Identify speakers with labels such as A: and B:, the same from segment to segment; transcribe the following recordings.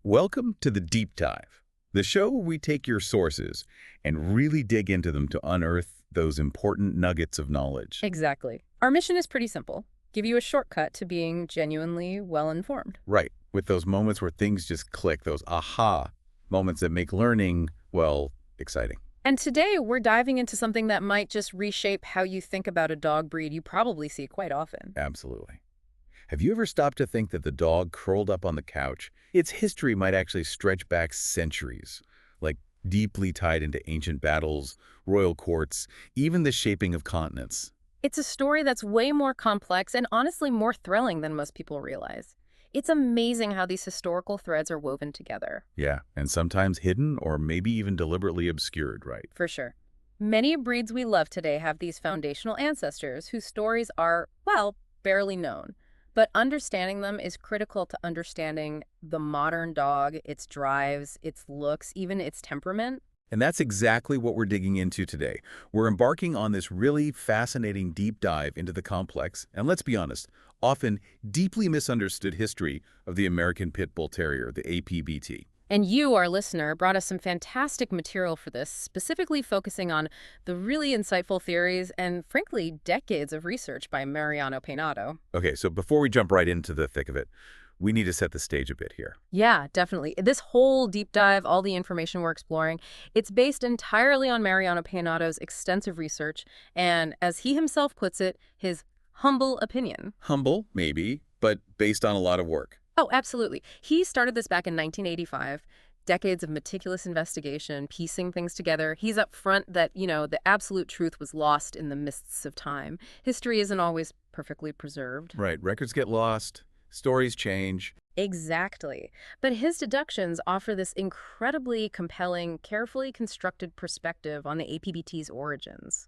A: Welcome to the Deep Dive, the show where we take your sources and really dig into them to unearth those important nuggets of knowledge.
B: Exactly. Our mission is pretty simple. Give you a shortcut to being genuinely well-informed.
A: Right, with those moments where things just click, those aha moments that make learning, well, exciting.
B: And today we're diving into something that might just reshape how you think about a dog breed you probably see quite often.
A: Absolutely. Have you ever stopped to think that the dog curled up on the couch, its history might actually stretch back centuries, like deeply tied into ancient battles, royal courts, even the shaping of continents?
B: It's a story that's way more complex and honestly more thrilling than most people realize. It's amazing how these historical threads are woven together.
A: Yeah, and sometimes hidden or maybe even deliberately obscured, right?
B: For sure. Many breeds we love today have these foundational ancestors whose stories are, well, barely known. But understanding them is critical to understanding the modern dog, its drives, its looks, even its temperament.
A: And that's exactly what we're digging into today. We're embarking on this really fascinating deep dive into the complex, and let's be honest, often deeply misunderstood history of the American Pit Bull Terrier, the APBT.
B: And you, our listener, brought us some fantastic material for this, specifically focusing on the really insightful theories and, frankly, decades of research by Mariano Peinado.
A: Okay, so before we jump right into the thick of it, we need to set the stage a bit here.
B: Yeah, definitely. This whole deep dive, all the information we're exploring, it's based entirely on Mariano Peinado's extensive research and, as he himself puts it, his humble opinion.
A: Humble, maybe, but based on a lot of work.
B: Oh, absolutely. He started this back in 1985, decades of meticulous investigation, piecing things together. He's up front that, the absolute truth was lost in the mists of time. History isn't always perfectly preserved.
A: Right, records get lost, stories change.
B: Exactly. But his deductions offer this incredibly compelling, carefully constructed perspective on the APBT's origins.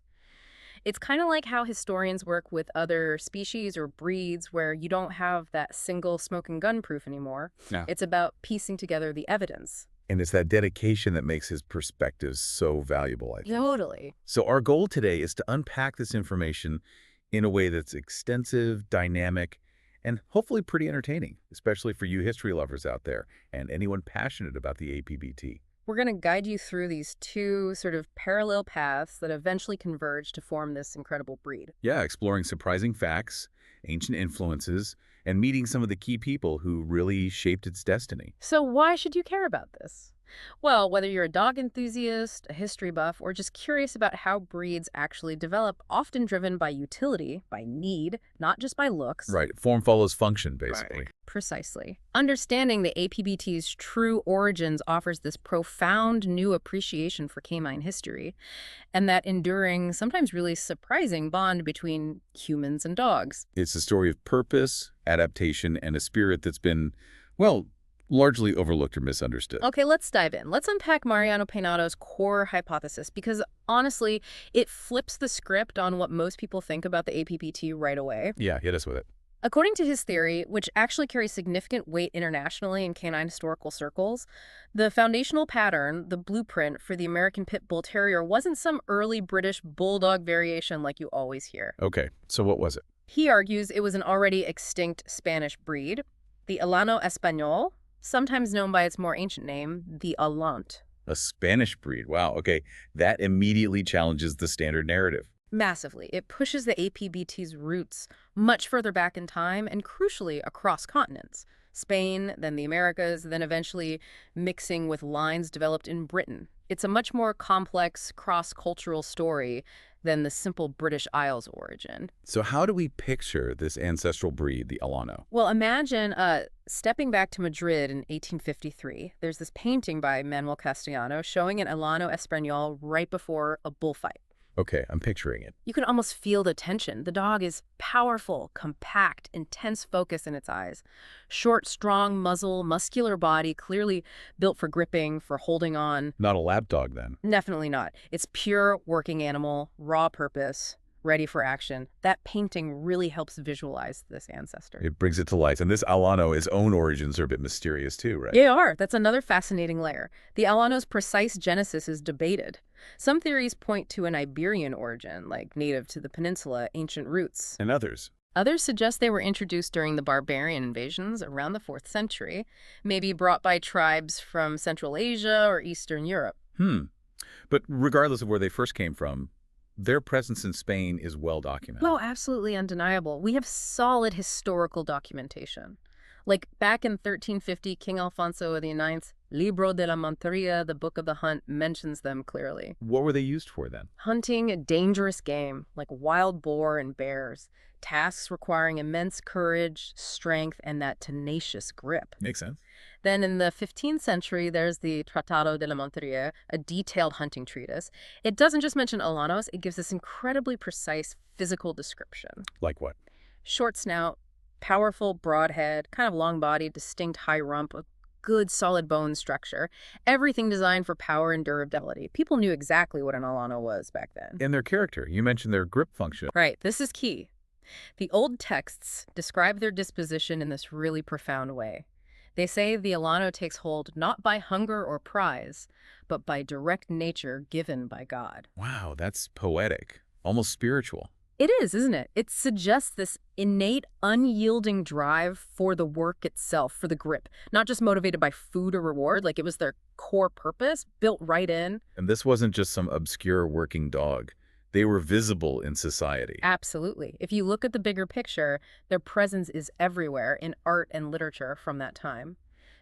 B: It's kind of like how historians work with other species or breeds where you don't have that single smoking gun proof anymore.
A: Yeah.
B: It's about piecing together the evidence.
A: And it's that dedication that makes his perspectives so valuable, I think.
B: Totally.
A: So our goal today is to unpack this information in a way that's extensive, dynamic, and hopefully pretty entertaining, especially for you history lovers out there and anyone passionate about the APBT.
B: We're going to guide you through these two sort of parallel paths that eventually converge to form this incredible breed.
A: Yeah, exploring surprising facts, ancient influences, and meeting some of the key people who really shaped its destiny.
B: So why should you care about this? Well, whether you're a dog enthusiast, a history buff, or just curious about how breeds actually develop, often driven by utility, by need, not just by looks.
A: Right, form follows function, basically.
B: Right. Precisely. Understanding the APBT's true origins offers this profound new appreciation for canine history and that enduring, sometimes really surprising bond between humans and dogs.
A: It's a story of purpose, adaptation, and a spirit that's been, well, largely overlooked or misunderstood.
B: Okay, let's dive in. Let's unpack Mariano Peinado's core hypothesis because, honestly, it flips the script on what most people think about the APBT right away.
A: Yeah, hit us with it.
B: According to his theory, which actually carries significant weight internationally in canine historical circles, the foundational pattern, the blueprint for the American Pit Bull Terrier wasn't some early British bulldog variation like you always hear.
A: Okay, so what was it?
B: He argues it was an already extinct Spanish breed, the Alano Español, sometimes known by its more ancient name, the Alant.
A: A Spanish breed. Wow, okay. That immediately challenges the standard narrative.
B: Massively. It pushes the APBT's roots much further back in time and, crucially, across continents. Spain, then the Americas, then eventually mixing with lines developed in Britain. It's a much more complex, cross-cultural story than the simple British Isles origin.
A: So how do we picture this ancestral breed, the Alano?
B: Well, imagine stepping back to Madrid in 1853. There's this painting by Manuel Castellano showing an Alano Español right before a bullfight.
A: Okay, I'm picturing it.
B: You can almost feel the tension. The dog is powerful, compact, intense focus in its eyes. Short, strong muzzle, muscular body, clearly built for gripping, for holding on.
A: Not a lap dog, then?
B: Definitely not. It's pure working animal, raw purpose, ready for action. That painting really helps visualize this ancestor.
A: It brings it to life. And this Alano, his own origins are a bit mysterious too, right?
B: They are. That's another fascinating layer. The Alano's precise genesis is debated. Some theories point to an Iberian origin, like native to the peninsula, ancient roots.
A: And others?
B: Others suggest they were introduced during the barbarian invasions around the 4th century, maybe brought by tribes from Central Asia or Eastern Europe.
A: But regardless of where they first came from, their presence in Spain is well documented.
B: Oh, absolutely undeniable. We have solid historical documentation. Like back in 1350, King Alfonso IX's Libro de la Monteria, the Book of the Hunt, mentions them clearly.
A: What were they used for then?
B: Hunting a dangerous game, like wild boar and bears. Tasks requiring immense courage, strength, and that tenacious grip.
A: Makes sense.
B: Then in the 15th century, there's the Tratado de la Monteria, a detailed hunting treatise. It doesn't just mention Alanos, it gives this incredibly precise physical description.
A: Like what?
B: Short snout, powerful broad head, kind of long body, distinct high rump, a good solid bone structure. Everything designed for power and durability. People knew exactly what an Alano was back then.
A: And their character. You mentioned their grip function.
B: Right, this is key. The old texts describe their disposition in this really profound way. They say the Alano takes hold not by hunger or prize, but by direct nature given by God.
A: Wow, that's poetic. Almost spiritual.
B: It is, isn't it? It suggests this innate, unyielding drive for the work itself, for the grip, not just motivated by food or reward, like it was their core purpose, built right in.
A: And this wasn't just some obscure working dog. They were visible in society.
B: Absolutely. If you look at the bigger picture, their presence is everywhere in art and literature from that time.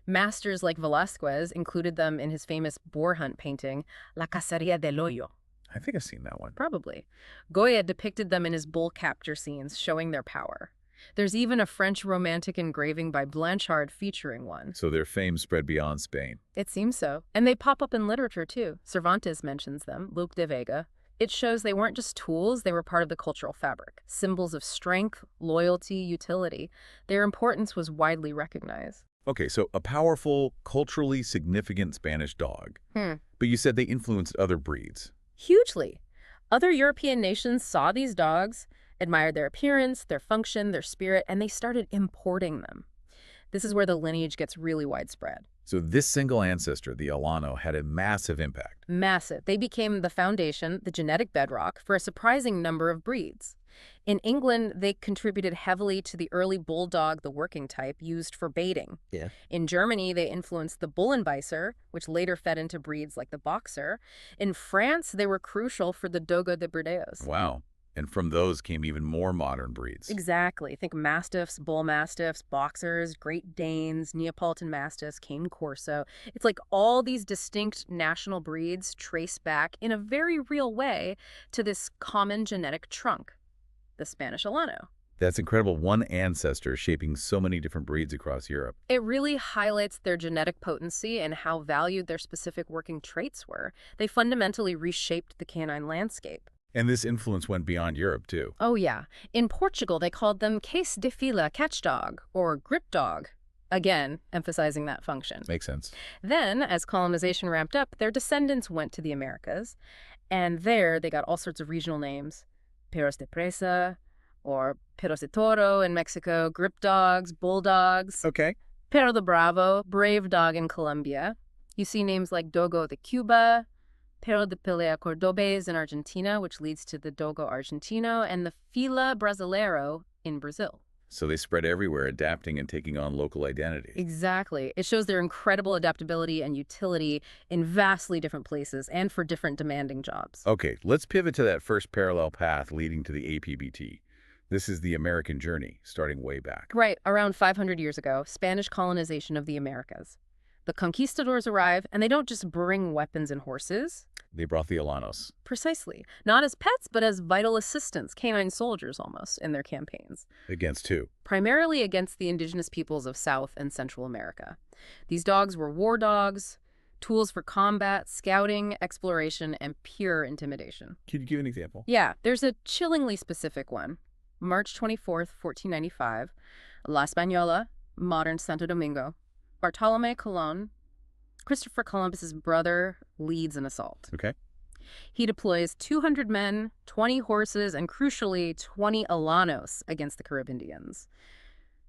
B: Masters like Velázquez included them in his famous boar hunt painting, La Cacería del Hoyo.
A: I think I've seen that one.
B: Probably. Goya depicted them in his bull capture scenes, showing their power. There's even a French romantic engraving by Blanchard featuring one.
A: So their fame spread beyond Spain.
B: It seems so. And they pop up in literature, too. Cervantes mentions them, Luke de Vega. It shows they weren't just tools, they were part of the cultural fabric. Symbols of strength, loyalty, utility. Their importance was widely recognized.
A: Okay, so a powerful, culturally significant Spanish dog. But you said they influenced other breeds.
B: Hugely. Other European nations saw these dogs, admired their appearance, their function, their spirit, and they started importing them. This is where the lineage gets really widespread.
A: So this single ancestor, the Alano, had a massive impact.
B: Massive. They became the foundation, the genetic bedrock, for a surprising number of breeds. In England, they contributed heavily to the early bulldog, the working type, used for baiting. In Germany, they influenced the Bullenbeißer, which later fed into breeds like the Boxer. In France, they were crucial for the Dogo de Burdeos.
A: Wow. And from those came even more modern breeds.
B: Exactly. Think Mastiffs, Bull Mastiffs, Boxers, Great Danes, Neapolitan Mastiffs, Cane Corso. It's like all these distinct national breeds trace back in a very real way to this common genetic trunk, the Spanish Alano.
A: That's incredible. One ancestor shaping so many different breeds across Europe.
B: It really highlights their genetic potency and how valued their specific working traits were. They fundamentally reshaped the canine landscape.
A: And this influence went beyond Europe, too.
B: Oh, yeah. In Portugal, they called them Case de Fila catch dog or grip dog. Again, emphasizing that function.
A: Makes sense.
B: Then, as colonization ramped up, their descendants went to the Americas. And there, they got all sorts of regional names. Perros de Presa, or Perros de Toro in Mexico, grip dogs, bulldogs.
A: Okay.
B: Perro de Bravo, brave dog in Colombia. You see names like Dogo de Cuba, Perro de Pelea Cordobés in Argentina, which leads to the Dogo Argentino, and the Fila Brasileiro in Brazil.
A: So they spread everywhere, adapting and taking on local identity.
B: Exactly. It shows their incredible adaptability and utility in vastly different places and for different demanding jobs.
A: Okay, let's pivot to that first parallel path leading to the APBT. This is the American journey, starting way back.
B: Right, around 500 years ago, Spanish colonization of the Americas. The Conquistadors arrive, and they don't just bring weapons and horses.
A: They brought the Alanos.
B: Precisely. Not as pets, but as vital assistants, canine soldiers almost, in their campaigns.
A: Against who?
B: Primarily against the indigenous peoples of South and Central America. These dogs were war dogs, tools for combat, scouting, exploration, and pure intimidation.
A: Could you give an example?
B: Yeah, there's a chillingly specific one. March 24th, 1495, La Española, modern Santo Domingo. Bartolomé Colón, Christopher Columbus's brother, leads an assault.
A: Okay.
B: He deploys 200 men, 20 horses, and crucially, 20 Alanos against the Carib Indians.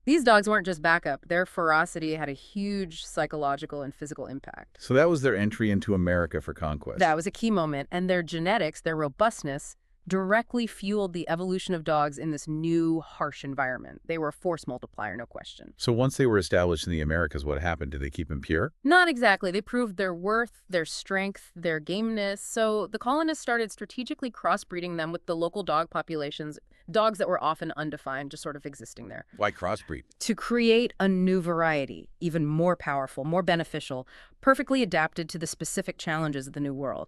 B: These dogs weren't just backup. Their ferocity had a huge psychological and physical impact.
A: So that was their entry into America for conquest.
B: That was a key moment, and their genetics, their robustness, directly fueled the evolution of dogs in this new, harsh environment. They were a force multiplier, no question.
A: So once they were established in the Americas, what happened? Did they keep them pure?
B: Not exactly. They proved their worth, their strength, their gameness. So the colonists started strategically crossbreeding them with the local dog populations, dogs that were often undefined, just sort of existing there,
A: Why crossbreed?
B: to create a new variety, even more powerful, more beneficial, perfectly adapted to the specific challenges of the New World.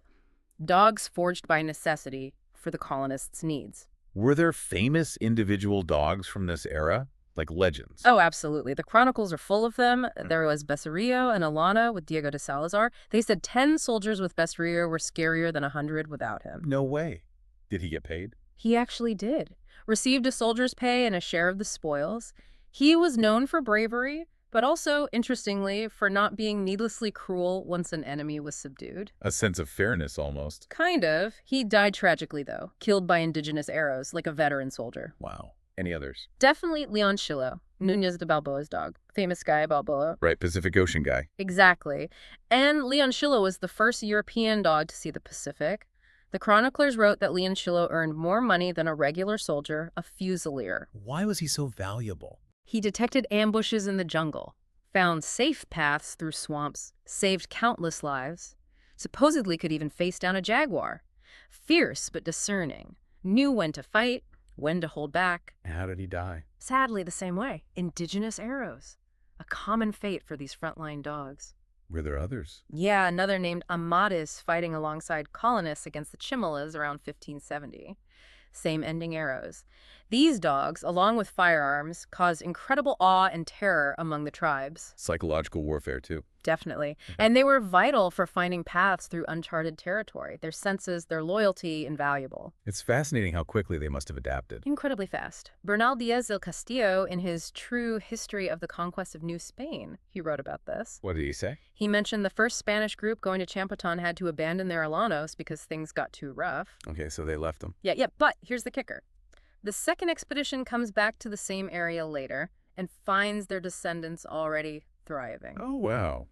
B: Dogs forged by necessity for the colonists' needs.
A: Were there famous individual dogs from this era? Like legends?
B: Oh, absolutely. The chronicles are full of them. There was Becerrillo and Alano with Diego de Salazar. They said 10 soldiers with Becerrillo were scarier than 100 without him.
A: No way. Did he get paid?
B: He actually did. Received a soldier's pay and a share of the spoils. He was known for bravery, but also, interestingly, for not being needlessly cruel once an enemy was subdued.
A: A sense of fairness, almost.
B: Kind of. He died tragically, though, killed by indigenous arrows, like a veteran soldier.
A: Wow. Any others?
B: Definitely Leonchillo, Núñez de Balboa's dog. Famous guy, Balboa.
A: Right, Pacific Ocean guy.
B: Exactly. And Leonchillo was the first European dog to see the Pacific. The chroniclers wrote that Leonchillo earned more money than a regular soldier, a fusilier.
A: Why was he so valuable?
B: He detected ambushes in the jungle, found safe paths through swamps, saved countless lives, supposedly could even face down a jaguar. Fierce but discerning, knew when to fight, when to hold back.
A: How did he die?
B: Sadly, the same way. Indigenous arrows. A common fate for these frontline dogs.
A: Were there others?
B: Yeah, another named Amadis fighting alongside colonists against the Chimales around 1570. Same ending arrows. These dogs, along with firearms, caused incredible awe and terror among the tribes.
A: Psychological warfare, too.
B: Definitely. And they were vital for finding paths through uncharted territory. Their senses, their loyalty, invaluable.
A: It's fascinating how quickly they must have adapted.
B: Incredibly fast. Bernal Diaz del Castillo, in his True History of the Conquest of New Spain, he wrote about this.
A: What did he say?
B: He mentioned the first Spanish group going to Champoton had to abandon their Alanos because things got too rough.
A: Okay, so they left them.
B: Yeah, but here's the kicker. The second expedition comes back to the same area later and finds their descendants already thriving.
A: Oh, wow.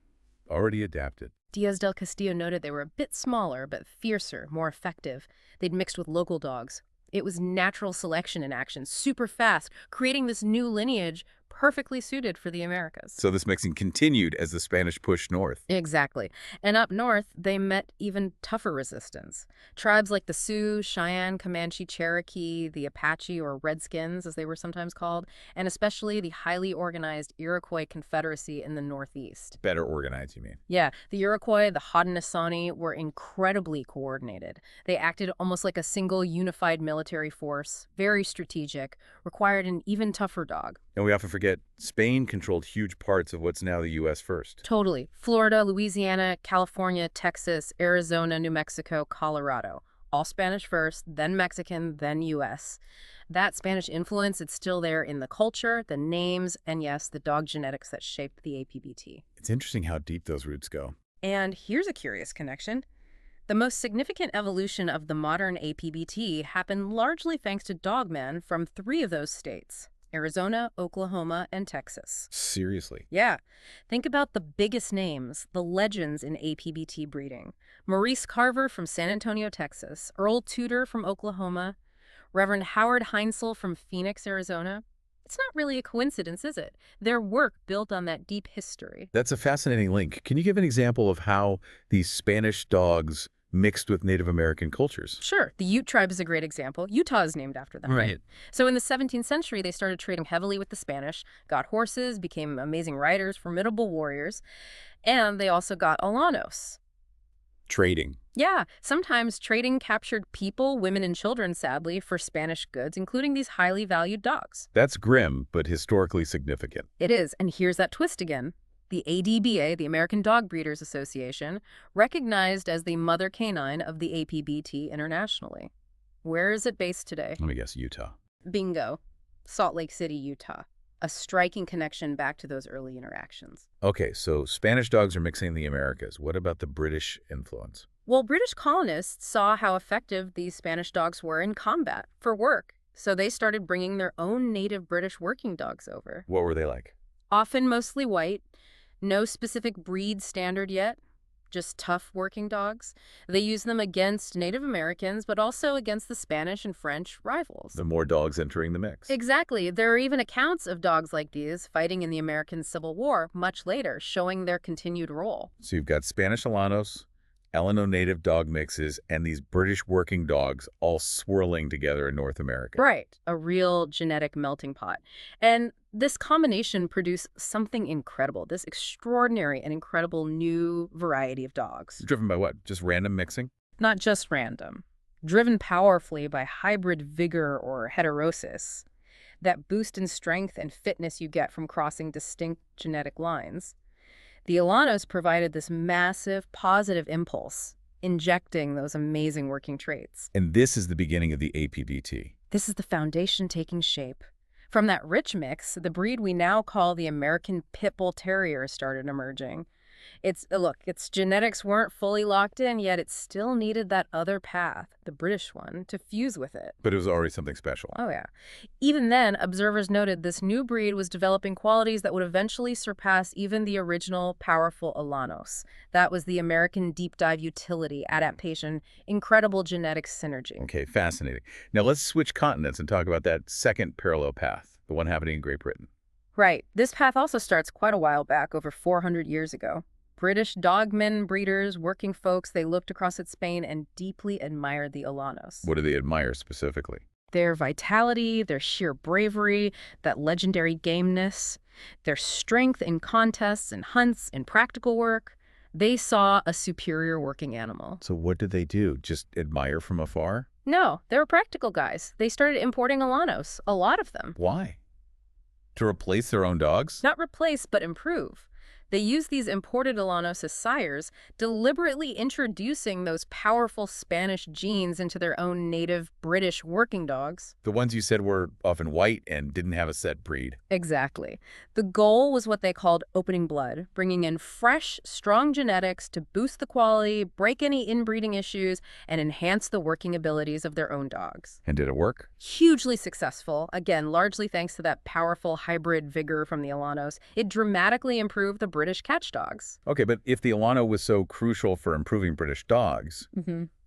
A: Already adapted.
B: Diaz del Castillo noted they were a bit smaller, but fiercer, more effective. They'd mixed with local dogs. It was natural selection in action, super fast, creating this new lineage perfectly suited for the Americas.
A: So this mixing continued as the Spanish pushed north.
B: Exactly. And up north, they met even tougher resistance. Tribes like the Sioux, Cheyenne, Comanche, Cherokee, the Apache, or Redskins, as they were sometimes called, and especially the highly organized Iroquois Confederacy in the Northeast.
A: Better organized, you mean?
B: Yeah, the Iroquois, the Haudenosaunee, were incredibly coordinated. They acted almost like a single unified military force, very strategic, required an even tougher dog.
A: And we often forget Spain controlled huge parts of what's now the U.S. first.
B: Totally. Florida, Louisiana, California, Texas, Arizona, New Mexico, Colorado. All Spanish first, then Mexican, then U.S. That Spanish influence, it's still there in the culture, the names, and yes, the dog genetics that shaped the APBT.
A: It's interesting how deep those roots go.
B: And here's a curious connection. The most significant evolution of the modern APBT happened largely thanks to dogmen from 3 of those states: Arizona, Oklahoma, and Texas.
A: Seriously?
B: Yeah. Think about the biggest names, the legends in APBT breeding. Maurice Carver from San Antonio, Texas. Earl Tudor from Oklahoma. Reverend Howard Heinzel from Phoenix, Arizona. It's not really a coincidence, is it? Their work built on that deep history.
A: That's a fascinating link. Can you give an example of how these Spanish dogs mixed with Native American cultures?
B: Sure. The Ute tribe is a great example. Utah is named after them.
A: Right.
B: So in the 17th century, they started trading heavily with the Spanish, got horses, became amazing riders, formidable warriors, and they also got Alanos.
A: Trading.
B: Yeah, sometimes trading captured people, women and children, sadly, for Spanish goods, including these highly valued dogs.
A: That's grim, but historically significant.
B: It is, and here's that twist again. The ADBA, the American Dog Breeders Association, recognized as the mother canine of the APBT internationally. Where is it based today?
A: Let me guess, Utah.
B: Bingo. Salt Lake City, Utah. A striking connection back to those early interactions.
A: Okay, so Spanish dogs are mixing in the Americas. What about the British influence?
B: Well, British colonists saw how effective these Spanish dogs were in combat, for work, so they started bringing their own native British working dogs over.
A: What were they like?
B: Often mostly white, no specific breed standard yet, just tough working dogs. They used them against Native Americans, but also against the Spanish and French rivals.
A: The more dogs entering the mix.
B: Exactly. There are even accounts of dogs like these fighting in the American Civil War much later, showing their continued role.
A: So you've got Spanish Alanos, Alano native dog mixes, and these British working dogs all swirling together in North America.
B: Right. A real genetic melting pot. And this combination produced something incredible, this extraordinary and incredible new variety of dogs.
A: Driven by what? Just random mixing?
B: Not just random. Driven powerfully by hybrid vigor or heterosis, that boost in strength and fitness you get from crossing distinct genetic lines. The Alanos provided this massive positive impulse, injecting those amazing working traits.
A: And this is the beginning of the APBT.
B: This is the foundation taking shape. From that rich mix, the breed we now call the American Pit Bull Terrier started emerging. Its genetics weren't fully locked in, yet it still needed that other path, the British one, to fuse with it.
A: But it was already something special.
B: Oh, yeah. Even then, observers noted this new breed was developing qualities that would eventually surpass even the original powerful Alanos. That was the American deep dive utility, adaptation, incredible genetic synergy.
A: Okay, fascinating. Now let's switch continents and talk about that second parallel path, the one happening in Great Britain.
B: Right. This path also starts quite a while back, over 400 years ago. British dogmen, breeders, working folks, they looked across at Spain and deeply admired the Alanos.
A: What do they admire specifically?
B: Their vitality, their sheer bravery, that legendary gameness, their strength in contests and hunts and practical work. They saw a superior working animal.
A: So what did they do? Just admire from afar?
B: No, they were practical guys. They started importing Alanos, a lot of them.
A: Why? To replace their own dogs?
B: Not replace, but improve. They used these imported Alanos as sires, deliberately introducing those powerful Spanish genes into their own native British working dogs.
A: The ones you said were often white and didn't have a set breed.
B: Exactly. The goal was what they called opening blood, bringing in fresh, strong genetics to boost the quality, break any inbreeding issues, and enhance the working abilities of their own dogs.
A: And did it work?
B: Hugely successful, again, largely thanks to that powerful hybrid vigor from the Alanos. It dramatically improved the British catch dogs.
A: Okay, but if the Alano was so crucial for improving British dogs,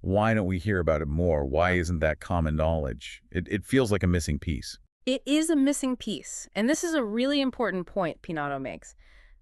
A: why don't we hear about it more? Why isn't that common knowledge? It feels like a missing piece.
B: It is a missing piece, and this is a really important point Peinado makes.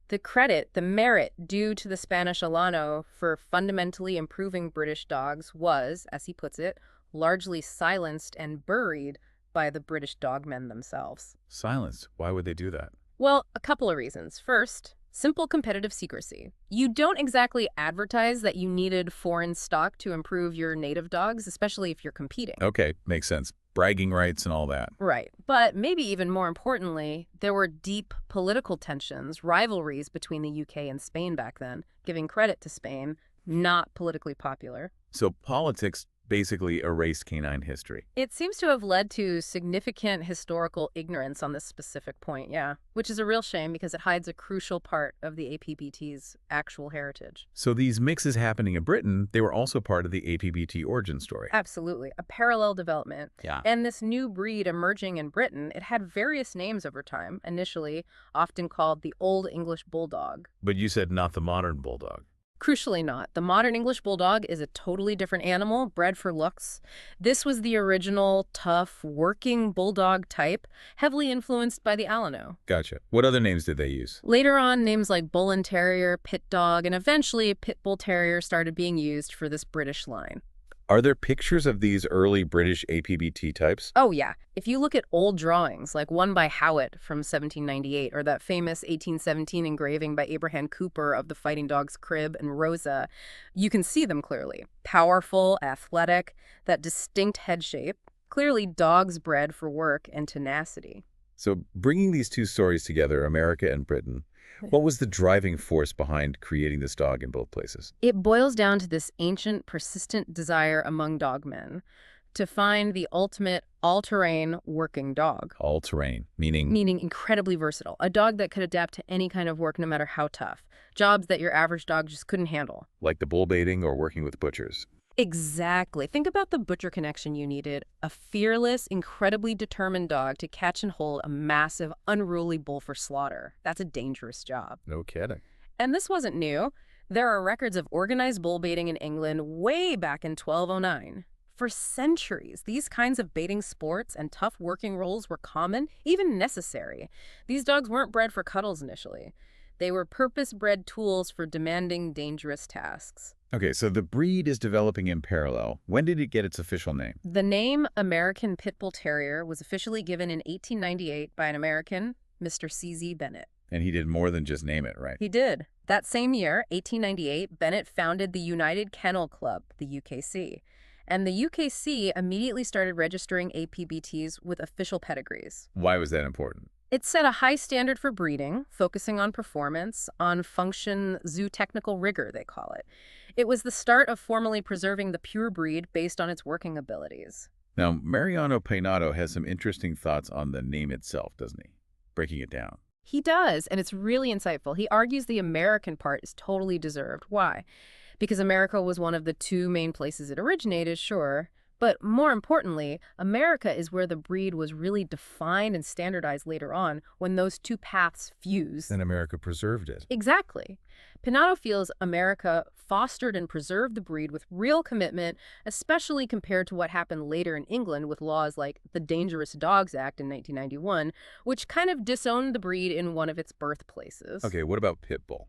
B: The credit, the merit due to the Spanish Alano for fundamentally improving British dogs was, as he puts it, largely silenced and buried by the British dogmen themselves.
A: Silenced? Why would they do that?
B: Well, a couple of reasons. First, simple competitive secrecy. You don't exactly advertise that you needed foreign stock to improve your native dogs, especially if you're competing.
A: Okay, makes sense. Bragging rights and all that.
B: Right. But maybe even more importantly, there were deep political tensions, rivalries between the UK and Spain back then, giving credit to Spain, not politically popular.
A: So politics basically erased canine history.
B: It seems to have led to significant historical ignorance on this specific point, yeah, which is a real shame because it hides a crucial part of the APBT's actual heritage.
A: So these mixes happening in Britain, they were also part of the APBT origin story.
B: Absolutely. A parallel development.
A: Yeah.
B: And this new breed emerging in Britain, it had various names over time, initially often called the Old English Bulldog.
A: But you said not the modern bulldog.
B: Crucially not. The modern English Bulldog is a totally different animal, bred for looks. This was the original, tough, working Bulldog type, heavily influenced by the Alano.
A: Gotcha. What other names did they use?
B: Later on, names like Bull and Terrier, Pit Dog, and eventually Pit Bull Terrier started being used for this British line.
A: Are there pictures of these early British APBT types?
B: Oh, yeah. If you look at old drawings, like one by Howitt from 1798, or that famous 1817 engraving by Abraham Cooper of the fighting dog's Crib and Rosa, you can see them clearly. Powerful, athletic, that distinct head shape, clearly dogs bred for work and tenacity.
A: So bringing these two stories together, America and Britain, what was the driving force behind creating this dog in both places?
B: It boils down to this ancient, persistent desire among dogmen to find the ultimate all-terrain working dog.
A: All-terrain, meaning?
B: Meaning incredibly versatile. A dog that could adapt to any kind of work no matter how tough. Jobs that your average dog just couldn't handle.
A: Like the bull baiting or working with butchers.
B: Exactly. Think about the butcher connection you needed. A fearless, incredibly determined dog to catch and hold a massive, unruly bull for slaughter. That's a dangerous job.
A: No kidding.
B: And this wasn't new. There are records of organized bull baiting in England way back in 1209. For centuries, these kinds of baiting sports and tough working roles were common, even necessary. These dogs weren't bred for cuddles initially. They were purpose-bred tools for demanding, dangerous tasks.
A: Okay, so the breed is developing in parallel. When did it get its official name?
B: The name American Pit Bull Terrier was officially given in 1898 by an American, Mr. C.Z. Bennett.
A: And he did more than just name it, right?
B: He did. That same year, 1898, Bennett founded the United Kennel Club, the UKC. And the UKC immediately started registering APBTs with official pedigrees.
A: Why was that important?
B: It set a high standard for breeding, focusing on performance, on function, zootechnical rigor, they call it. It was the start of formally preserving the pure breed based on its working abilities.
A: Now, Mariano Peinado has some interesting thoughts on the name itself, doesn't he? Breaking it down.
B: He does, and it's really insightful. He argues the American part is totally deserved. Why? Because America was one of the two main places it originated, sure. But more importantly, America is where the breed was really defined and standardized later on when those two paths fused.
A: And America preserved it.
B: Exactly. Peinado feels America fostered and preserved the breed with real commitment, especially compared to what happened later in England with laws like the Dangerous Dogs Act in 1991, which kind of disowned the breed in one of its birthplaces.
A: Okay, what about pit bull?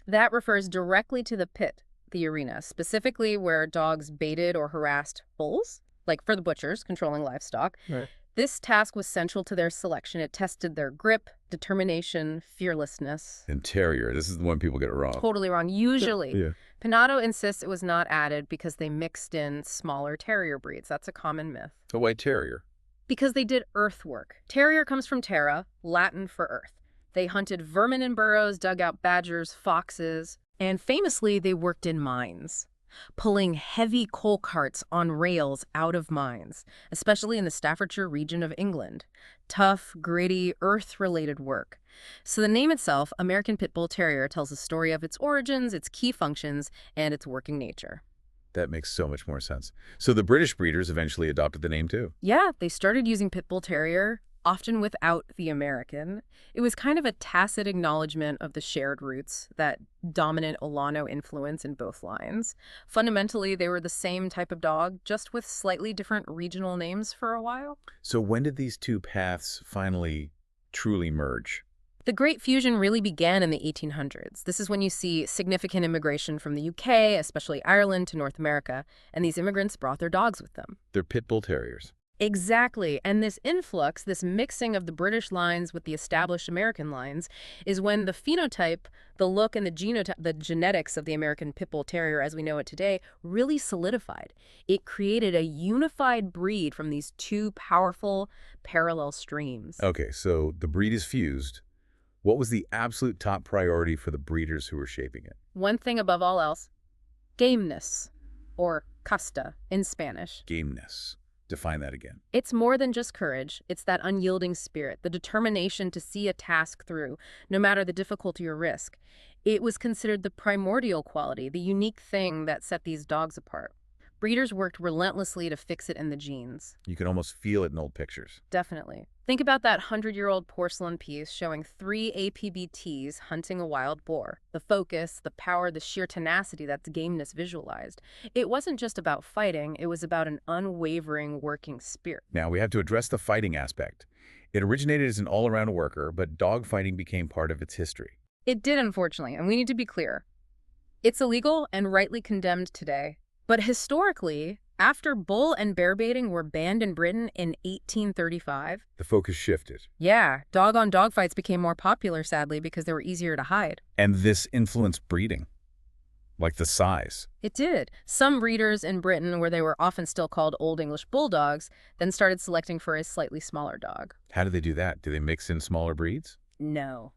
B: That refers directly to the pit, the arena, specifically where dogs baited or harassed bulls, like for the butchers controlling livestock.
A: Right.
B: This task was central to their selection. It tested their grip, determination, fearlessness.
A: And terrier, this is the one people get it wrong.
B: Totally wrong, usually.
A: Yeah.
B: Peinado insists it was not added because they mixed in smaller terrier breeds. That's a common myth.
A: So why terrier?
B: Because they did earthwork. Terrier comes from terra, Latin for earth. They hunted vermin in burrows, dug out badgers, foxes, and famously they worked in mines, pulling heavy coal carts on rails out of mines, especially in the Staffordshire region of England. Tough, gritty, earth-related work. So the name itself, American Pit Bull Terrier, tells a story of its origins, its key functions, and its working nature.
A: That makes so much more sense. So the British breeders eventually adopted the name too.
B: Yeah, they started using Pit Bull Terrier, often without the American. It was kind of a tacit acknowledgement of the shared roots, that dominant Alano influence in both lines. Fundamentally, they were the same type of dog, just with slightly different regional names for a while.
A: So when did these two paths finally truly merge?
B: The Great Fusion really began in the 1800s. This is when you see significant immigration from the UK, especially Ireland, to North America, and these immigrants brought their dogs with them.
A: They're pit bull terriers.
B: Exactly. And this influx, this mixing of the British lines with the established American lines, is when the phenotype, the look, and the genetics of the American Pit Bull Terrier as we know it today really solidified. It created a unified breed from these two powerful parallel streams.
A: Okay, so the breed is fused. What was the absolute top priority for the breeders who were shaping it?
B: One thing above all else, gameness, or casta in Spanish.
A: Gameness. Define that again.
B: It's more than just courage. It's that unyielding spirit, the determination to see a task through, no matter the difficulty or risk. It was considered the primordial quality, the unique thing that set these dogs apart. Breeders worked relentlessly to fix it in the genes.
A: You can almost feel it in old pictures.
B: Definitely. Think about that 100-year-old porcelain piece showing 3 APBTs hunting a wild boar. The focus, the power, the sheer tenacity that's gameness visualized. It wasn't just about fighting, it was about an unwavering working spirit.
A: Now, we have to address the fighting aspect. It originated as an all-around worker, but dogfighting became part of its history.
B: It did, unfortunately, and we need to be clear. It's illegal and rightly condemned today. But historically, after bull and bear baiting were banned in Britain in 1835...
A: The focus shifted.
B: Yeah, dog-on-dog fights became more popular, sadly, because they were easier to hide.
A: And this influenced breeding, like the size.
B: It did. Some breeders in Britain, where they were often still called Old English Bulldogs, then started selecting for a slightly smaller dog.
A: How do they do that? Do they mix in smaller breeds?
B: No.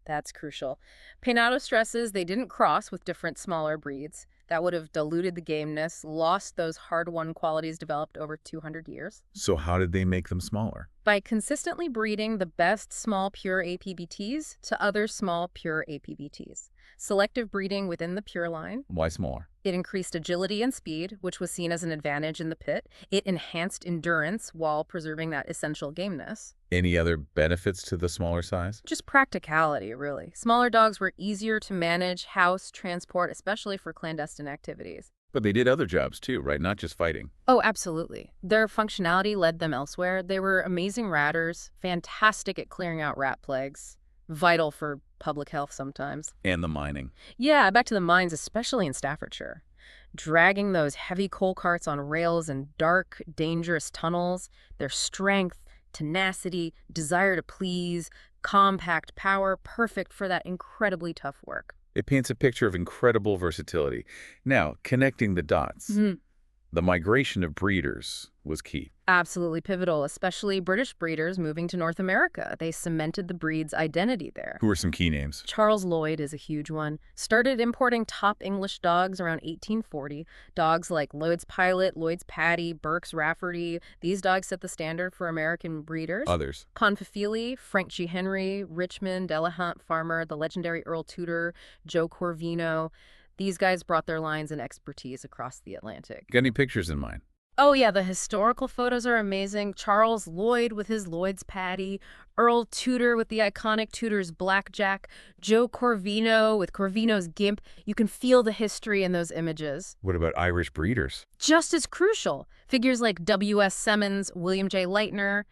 B: That's crucial. Peinado stresses they didn't cross with different smaller breeds. That would have diluted the gameness, lost those hard-won qualities developed over 200 years.
A: So how did they make them smaller?
B: By consistently breeding the best small pure APBTs to other small pure APBTs. Selective breeding within the pure line.
A: Why smaller?
B: It increased agility and speed, which was seen as an advantage in the pit. It enhanced endurance while preserving that essential gameness.
A: Any other benefits to the smaller size?
B: Just practicality, really. Smaller dogs were easier to manage, house, transport, especially for clandestine activities.
A: But they did other jobs too, right? Not just fighting.
B: Oh, absolutely. Their functionality led them elsewhere. They were amazing ratters, fantastic at clearing out rat plagues, vital for public health sometimes.
A: And the mining.
B: Yeah, back to the mines, especially in Staffordshire. Dragging those heavy coal carts on rails in dark, dangerous tunnels, their strength, tenacity, desire to please, compact power, perfect for that incredibly tough work.
A: It paints a picture of incredible versatility. Now, connecting the dots. The migration of breeders was key.
B: Absolutely pivotal, especially British breeders moving to North America. They cemented the breed's identity there.
A: Who were some key names?
B: Charles Lloyd is a huge one. Started importing top English dogs around 1840. Dogs like Lloyd's Pilot, Lloyd's Paddy, Burke's Rafferty. These dogs set the standard for American breeders.
A: Others.
B: Confefili, Frank G. Henry, Richmond, Delahunt Farmer, the legendary Earl Tudor, Joe Corvino. These guys brought their lines and expertise across the Atlantic.
A: Got any pictures in mind?
B: Oh yeah, the historical photos are amazing. Charles Lloyd with his Lloyd's Paddy, Earl Tudor with the iconic Tudor's Blackjack, Joe Corvino with Corvino's Gimp. You can feel the history in those images.
A: What about Irish breeders?
B: Just as crucial. Figures like W.S. Simmons, William J. Leitner,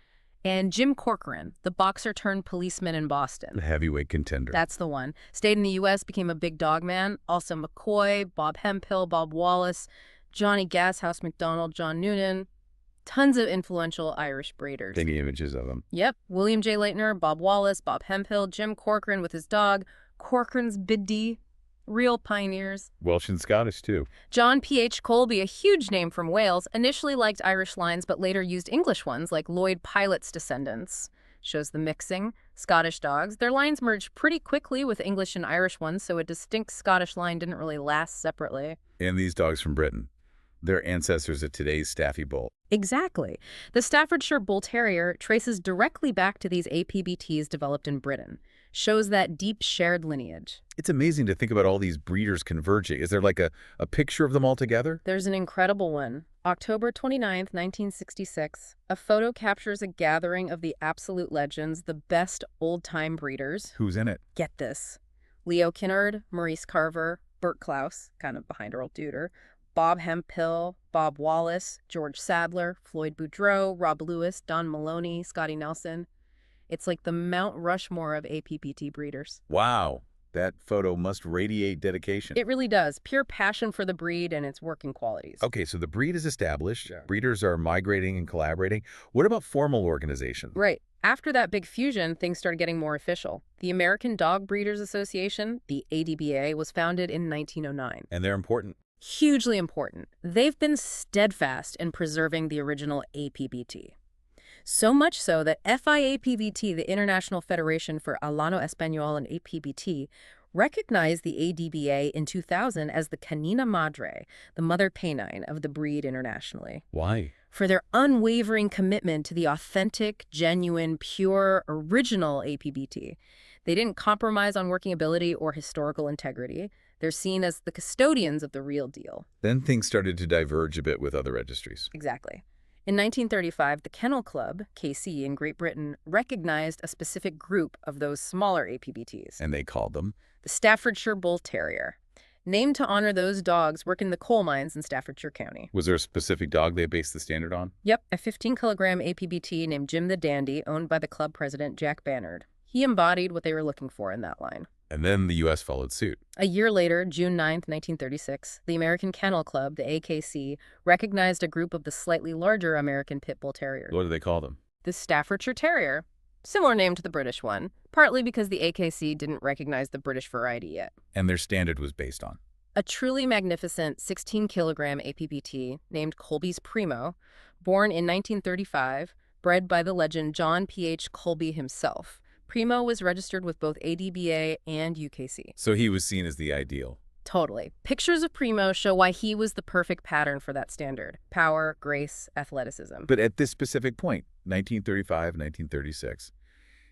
B: and Jim Corcoran, the boxer-turned-policeman in Boston.
A: The heavyweight contender.
B: That's the one. Stayed in the U.S., became a big dog man. Also McCoy, Bob Hemphill, Bob Wallace, Johnny Gashouse McDonald, John Noonan. Tons of influential Irish breeders.
A: Any images of them?
B: Yep. William J. Leitner, Bob Wallace, Bob Hemphill, Jim Corcoran with his dog, Corcoran's Biddy. Real pioneers.
A: Welsh and Scottish, too.
B: John P.H. Colby, a huge name from Wales, initially liked Irish lines but later used English ones like Lloyd Pilot's descendants. Shows the mixing. Scottish dogs. Their lines merged pretty quickly with English and Irish ones, so a distinct Scottish line didn't really last separately.
A: And these dogs from Britain. They're ancestors of today's Staffy Bull.
B: Exactly. The Staffordshire Bull Terrier traces directly back to these APBTs developed in Britain. Shows that deep shared lineage.
A: It's amazing to think about all these breeders converging. Is there like a picture of them all together?
B: There's an incredible one. October 29th, 1966. A photo captures a gathering of the absolute legends, the best old-time breeders.
A: Who's in it?
B: Get this. Leo Kinnard, Maurice Carver, Bert Klaus, kind of behind Earl Tudor, Bob Hemphill, Bob Wallace, George Sadler, Floyd Boudreau, Rob Lewis, Don Maloney, Scotty Nelson. It's like the Mount Rushmore of APBT breeders.
A: Wow. That photo must radiate dedication.
B: It really does. Pure passion for the breed and its working qualities.
A: Okay, so the breed is established.
B: Yeah.
A: Breeders are migrating and collaborating. What about formal organization?
B: Right. After that big fusion, things started getting more official. The American Dog Breeders Association, the ADBA, was founded in 1909.
A: And they're important.
B: Hugely important. They've been steadfast in preserving the original APBT. So much so that FIAPBT, the International Federation for Alano Español and APBT, recognized the ADBA in 2000 as the Canina Madre, the mother canine of the breed internationally.
A: Why?
B: For their unwavering commitment to the authentic, genuine, pure, original APBT. They didn't compromise on working ability or historical integrity. They're seen as the custodians of the real deal.
A: Then things started to diverge a bit with other registries.
B: Exactly. In 1935, the Kennel Club, KC, in Great Britain, recognized a specific group of those smaller APBTs.
A: And they called them?
B: The Staffordshire Bull Terrier. Named to honor those dogs working the coal mines in Staffordshire County.
A: Was there a specific dog they based the standard on?
B: Yep, a 15-kilogram APBT named Jim the Dandy, owned by the club president Jack Bannard. He embodied what they were looking for in that line.
A: And then the U.S. followed suit.
B: A year later, June 9, 1936, the American Kennel Club, the AKC, recognized a group of the slightly larger American Pit Bull Terriers.
A: What do they call them?
B: The Staffordshire Terrier. Similar name to the British one, partly because the AKC didn't recognize the British variety yet.
A: And their standard was based on?
B: A truly magnificent 16-kilogram APBT named Colby's Primo, born in 1935, bred by the legend John P.H. Colby himself. Primo was registered with both ADBA and UKC.
A: So he was seen as the ideal.
B: Totally. Pictures of Primo show why he was the perfect pattern for that standard. Power, grace, athleticism.
A: But at this specific point, 1935, 1936,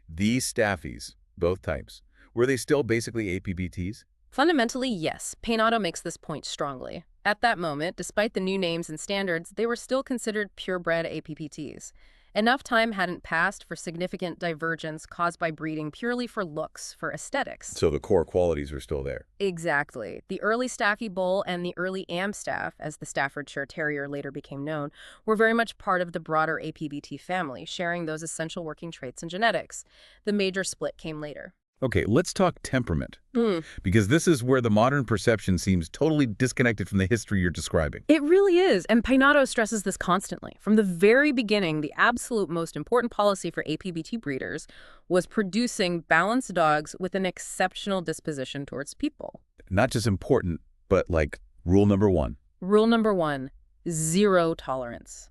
A: these staffies, both types, were they still basically APBTs?
B: Fundamentally, yes. Peinado makes this point strongly. At that moment, despite the new names and standards, they were still considered purebred APBTs. Enough time hadn't passed for significant divergence caused by breeding purely for looks, for aesthetics.
A: So the core qualities are still there.
B: Exactly. The early Staffy Bull and the early Amstaff, as the Staffordshire Terrier later became known, were very much part of the broader APBT family, sharing those essential working traits and genetics. The major split came later.
A: Okay, let's talk temperament, because this is where the modern perception seems totally disconnected from the history you're describing.
B: It really is, and Peinado stresses this constantly. From the very beginning, the absolute most important policy for APBT breeders was producing balanced dogs with an exceptional disposition towards people.
A: Not just important, but like rule number one.
B: Rule number one, zero tolerance.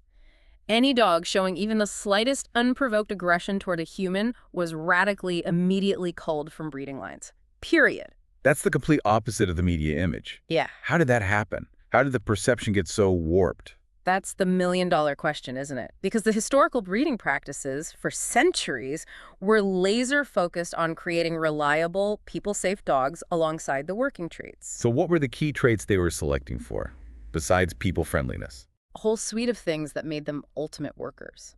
B: Any dog showing even the slightest unprovoked aggression toward a human was radically, immediately culled from breeding lines. Period.
A: That's the complete opposite of the media image.
B: Yeah.
A: How did that happen? How did the perception get so warped?
B: That's the million-dollar question, isn't it? Because the historical breeding practices for centuries were laser-focused on creating reliable, people-safe dogs alongside the working traits.
A: So what were the key traits they were selecting for, besides people-friendliness?
B: A whole suite of things that made them ultimate workers.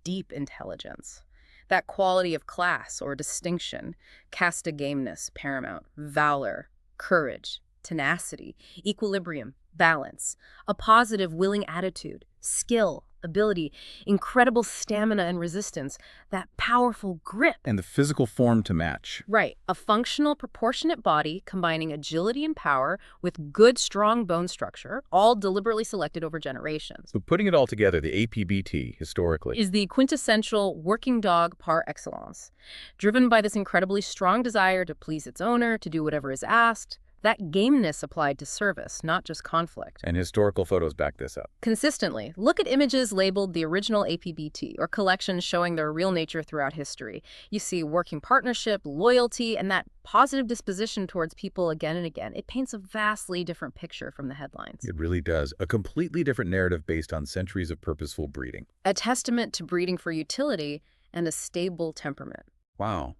B: Deep intelligence. That quality of class or distinction. Casta gameness, paramount. Valor. Courage. Tenacity. Equilibrium. Balance. A positive, willing attitude. Skill. Ability. Incredible stamina and resistance. That powerful grip.
A: And the physical form to match.
B: Right. A functional, proportionate body combining agility and power with good, strong bone structure, all deliberately selected over generations.
A: So putting it all together, the APBT, historically,
B: is the quintessential working dog par excellence, driven by this incredibly strong desire to please its owner, to do whatever is asked. That gameness applied to service, not just conflict.
A: And historical photos back this up.
B: Consistently, look at images labeled the original APBT or collections showing their real nature throughout history. You see working partnership, loyalty, and that positive disposition towards people again and again. It paints a vastly different picture from the headlines.
A: It really does. A completely different narrative based on centuries of purposeful breeding.
B: A testament to breeding for utility and a stable temperament.
A: Wow.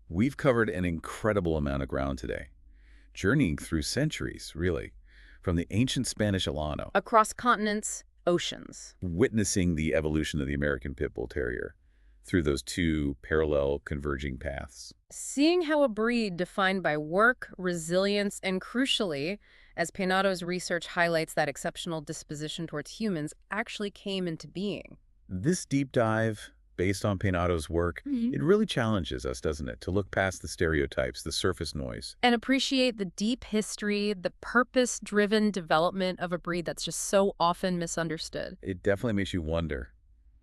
A: We've covered an incredible amount of ground today. Journeying through centuries, really, from the ancient Spanish Alano,
B: across continents, oceans,
A: witnessing the evolution of the American Pit Bull Terrier through those two parallel converging paths.
B: Seeing how a breed defined by work, resilience, and crucially, as Peinado's research highlights, that exceptional disposition towards humans actually came into being.
A: This deep dive, based on Peinado's work, it really challenges us, doesn't it, to look past the stereotypes, the surface noise.
B: And appreciate the deep history, the purpose-driven development of a breed that's just so often misunderstood.
A: It definitely makes you wonder,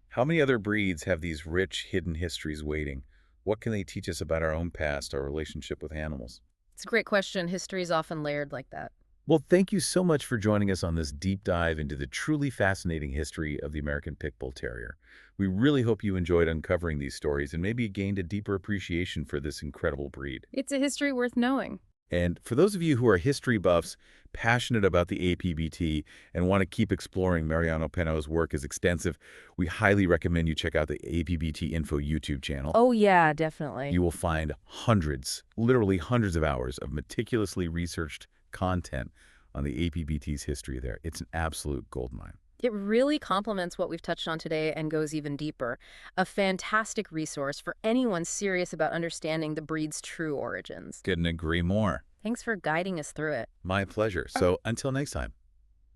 A: how many other breeds have these rich, hidden histories waiting? What can they teach us about our own past, our relationship with animals?
B: It's a great question. History is often layered like that.
A: Well, thank you so much for joining us on this deep dive into the truly fascinating history of the American Pit Bull Terrier. We really hope you enjoyed uncovering these stories and maybe gained a deeper appreciation for this incredible breed.
B: It's a history worth knowing.
A: And for those of you who are history buffs, passionate about the APBT, and want to keep exploring Mariano Peinado's work is extensive, we highly recommend you check out the APBT Info YouTube channel.
B: Oh yeah, definitely.
A: You will find hundreds, literally hundreds of hours of meticulously researched content on the APBT's history there. It's an absolute goldmine.
B: It really complements what we've touched on today and goes even deeper. A fantastic resource for anyone serious about understanding the breed's true origins.
A: Couldn't agree more.
B: Thanks for guiding us through it.
A: My pleasure. So until next time,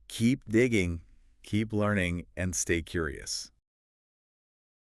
A: keep digging, keep learning, and stay curious.